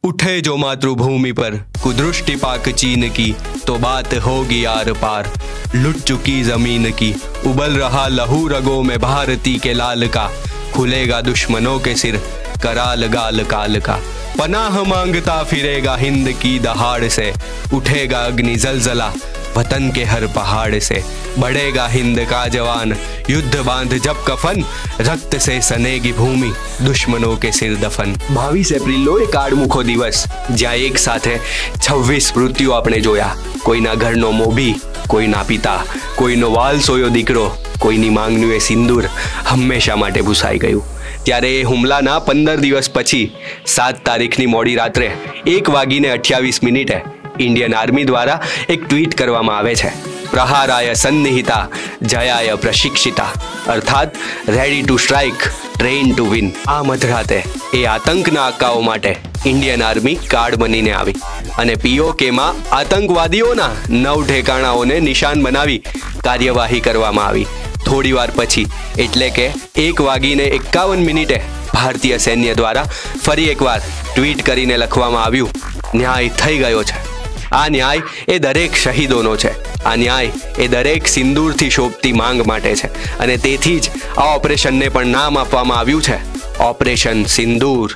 उठे जो मातृभूमि पर कुदृष्टि पाक चीन की, तो बात होगी आर पार। लुट चुकी जमीन की, उबल रहा लहू रगों में भारती के लाल का। खुलेगा दुश्मनों के सिर, कराल गाल काल का। पनाह मांगता फिरेगा हिंद की दहाड़ से, उठेगा अग्नि जलजला वतन के हर पहाड़ से। बढ़ेगा हिंद का जवान, युद्ध बांध जब कफन, रक्त से सनेगी भूमि, दुश्मनों के सिर दफन। 22 એપ્રિલનો એક કાળમુખો દિવસ, જ્યાં એક સાથે 26 મૃત્યુ આપણે જોયા। કોઈના ઘરનો મોભી, કોઈના પિતા, કોઈનો વાલ સોયો દીકરો, કોઈની માંગનું એ સિંદૂર હંમેશા માટે ભૂસાઈ ગયું। ત્યારે એ હુમલાના 15 દિવસ પછી 7 તારીખની મોડી રાત્રે 1:28 इंडियन आर्मी द्वारा एक ट्वीट करवामां आवे छे, प्रहाराय सन्निहिता जयाय प्रशिक्षिता, अर्थात ready to strike train to win. आ मध्यराते ए आतंकना आकाओ माटे इंडियन आर्मी कार्ड बनीने आवी अने पीओके मां आतंकवादीओना 9 ठेकाणाओने निशान बनावी कार्यवाही करवामां आवी। थोड़ी वार पछी एटले के 1:51 भारतीय सैन्य द्वारा फरी एकवार ट्वीट करीने लखवामां आव्युं, न्याय थई गयो छे। आ न्याय ए दरेक शहीदोनो छे, आ न्याय ए दरेक सिंदूरथी शोभती मांग माटे छे अने तेथी ज आ ऑपरेशनने पण नाम आपवामां आव्युं छे, ऑपरेशन सिंदूर।